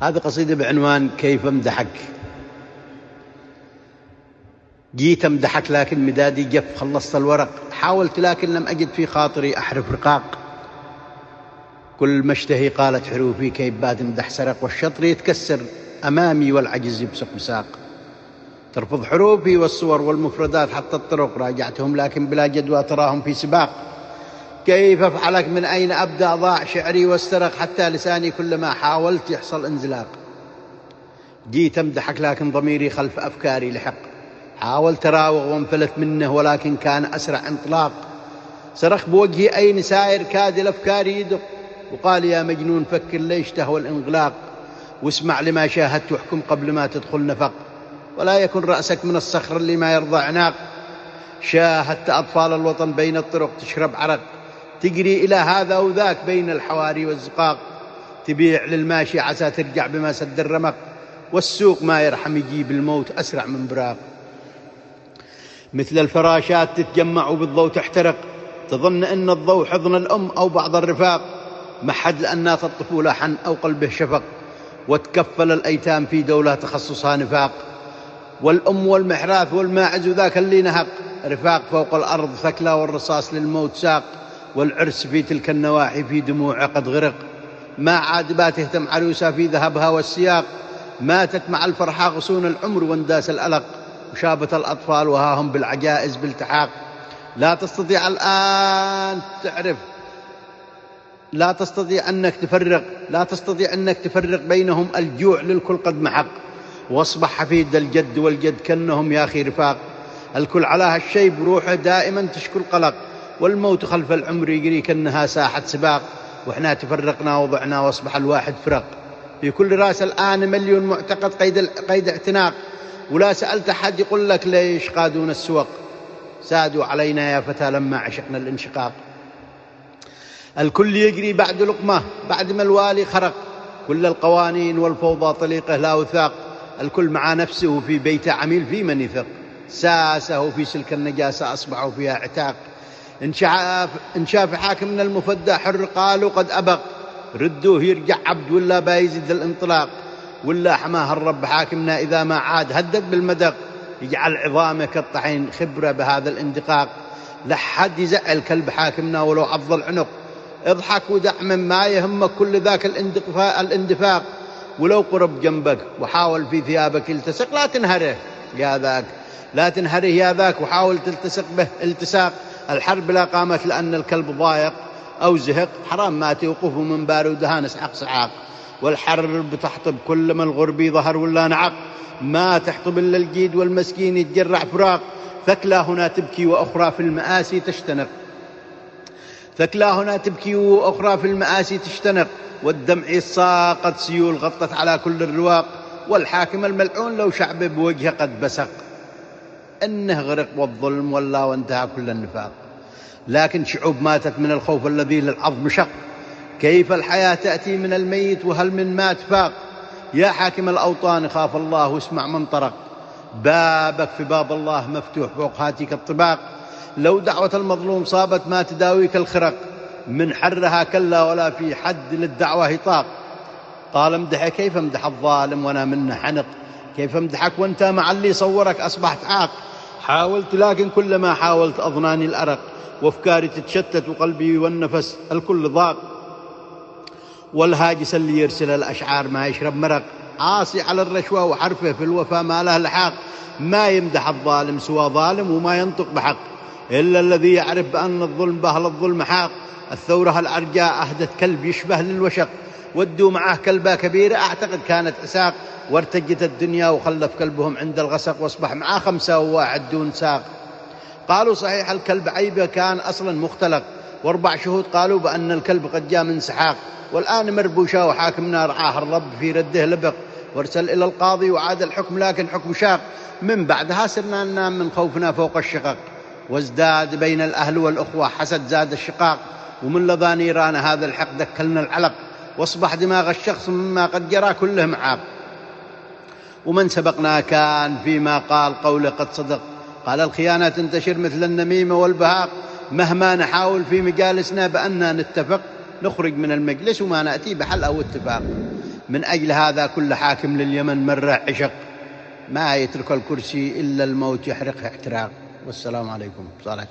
هذه قصيدة بعنوان كيف امدحك. جيت امدحك لكن مدادي جف، خلصت الورق، حاولت لكن لم أجد في خاطري أحرف رقاق. كل ما اشتهي قالت حروفي، كيف بات امدح سرق، والشطر يتكسر أمامي والعجز يبصق بساق. ترفض حروفي والصور والمفردات حتى الطرق، راجعتهم لكن بلا جدوى تراهم في سباق. كيف أفعلك، من أين أبدأ، ضاع شعري واسترق، حتى لساني كلما حاولت يحصل انزلاق. جيت أمدحك لكن ضميري خلف أفكاري لحق، حاولت أراوغ وانفلت منه ولكن كان أسرع انطلاق. صرخ بوجهي أين سائر، كاد الأفكار يدق، وقال يا مجنون فكر ليش تهوى الانغلاق. واسمع لما شاهدت واحكم قبل ما تدخل نفق، ولا يكن رأسك من الصخر اللي ما يرضى عناق. شاهدت أطفال الوطن بين الطرق تشرب عرق، تجري إلى هذا وذاك بين الحواري والزقاق. تبيع للماشي عسى ترجع بما سد الرمق، والسوق ما يرحم يجيب الموت أسرع من براق. مثل الفراشات تتجمع وبالضوء تحترق، تظن أن الضوء حضن الأم أو بعض الرفاق. محد لأنات الطفولة حن أو قلبه شفق، وتكفل الأيتام في دولة تخصصها نفاق. والأم والمحراث والماعز وذاك اللي نهق، رفاق فوق الأرض ثكلى والرصاص للموت ساق. والعرس في تلك النواحي في دموع قد غرق، ما عاد بات تهتم عروسها في ذهبها والسياق. ماتت مع الفرحة غصون العمر وانداس الألق، وشابت الأطفال وهاهم بالعجائز بالتحاق. لا تستطيع الآن تعرف، لا تستطيع أنك تفرق بينهم، الجوع للكل قد محق. واصبح حفيد الجد والجد كأنهم يا أخي رفاق. الكل على هالشيب روحه دائما تشكو القلق، والموت خلف العمر يجري كأنها ساحة سباق. وإحنا تفرقنا وضعنا واصبح الواحد فرق، في كل راس الآن مليون معتقد قيد اعتناق. ولا سألت أحد يقول لك ليش قادون السوق، سادوا علينا يا فتى لما عشقنا الانشقاق. الكل يجري بعد لقمة بعد ما الوالي خرق، كل القوانين والفوضى طليقه لا وثاق. الكل مع نفسه في بيته عميل في من يثق، ساسه في سلك النجاسة أصبحوا فيها عتاق. إن شاف حاكم من المفدى حر قالوا قد أبق، ردوه يرجع عبد ولا بايزيد الانطلاق. ولا حماه الرب حاكمنا إذا ما عاد هدد بالمدق، يجعل عظامه كالطحين خبرة بهذا الاندقاق. لحد يزعل كلب حاكمنا ولو عض العنق، اضحك ودعم ما يهمك كل ذاك الاندفاق. ولو قرب جنبك وحاول في ثيابك التصق، لا تنهره يا ذاك، لا تنهره يا ذاك، وحاول تلتصق به التصاق. الحرب لا قامت لأن الكلب ضايق أو زهق، حرام ما توقفه من بارودها نسحق سحاق. والحرب تحطب كل ما الغربي ظهر ولا نعق، ما تحطب إلا الجيد والمسكين يتجرع فراق. ثكلى هنا تبكي وأخرى في المآسي تشتنق، ثكلى هنا تبكي وأخرى في المآسي تشتنق. والدمع ساقت سيول غطت على كل الرواق، والحاكم الملعون لو شعب بوجهه قد بسق، إنه غرق والظلم ولا وانتهى كل النفاق. لكن شعوب ماتت من الخوف الذي للعظم شق، كيف الحياة تأتي من الميت وهل من مات فاق. يا حاكم الأوطان خاف الله واسمع من طرق، بابك في باب الله مفتوح فوق هاتيك الطباق. لو دعوة المظلوم صابت ما تداويك الخرق، من حرها كلا ولا في حد للدعوة يطاق. قال امدحه كيف امدح الظالم وانا منه حنق، كيف امدحك وانت مع اللي صورك أصبحت عاق. حاولت لكن كلما حاولت أظناني الأرق، وافكاري تتشتت وقلبي والنفس الكل ضاق. والهاجس اللي يرسل الأشعار ما يشرب مرق، عاصي على الرشوة وحرفه في الوفا ما له لحاق. ما يمدح الظالم سوى ظالم وما ينطق بحق، إلا الذي يعرف بأن الظلم بهل الظلم حاق. الثورة العرجاء أهدت كلب يشبه للوشق، ودوا معه كلبة كبيرة أعتقد كانت عساق. وارتجت الدنيا وخلف كلبهم عند الغسق، واصبح معه 5 وواحد دون ساق. قالوا صحيح الكلب عيبه كان أصلا مختلق، و4 شهود قالوا بأن الكلب قد جاء من سحاق. والآن مربوشة وحاكمنا رعاه الرب في رده لبق، وارسل إلى القاضي وعاد الحكم لكن حكم شاق. من بعدها صرنا ننام من خوفنا فوق الشقق، وازداد بين الأهل والأخوة حسد زاد الشقاق. ومن لظى نيران هذا الحقد دكلنا العلق، واصبح دماغ الشخص مما قد جرى كله معاق. ومن سبقنا كان فيما قال قوله قد صدق، قال الخيانة تنتشر مثل النميمة والبهاق. مهما نحاول في مجالسنا بأننا نتفق، نخرج من المجلس وما نأتي بحل أو اتفاق. من أجل هذا كل حاكم لليمن مرة عشق، ما يترك الكرسي إلا الموت يحرقه احتراق. والسلام عليكم. صلاة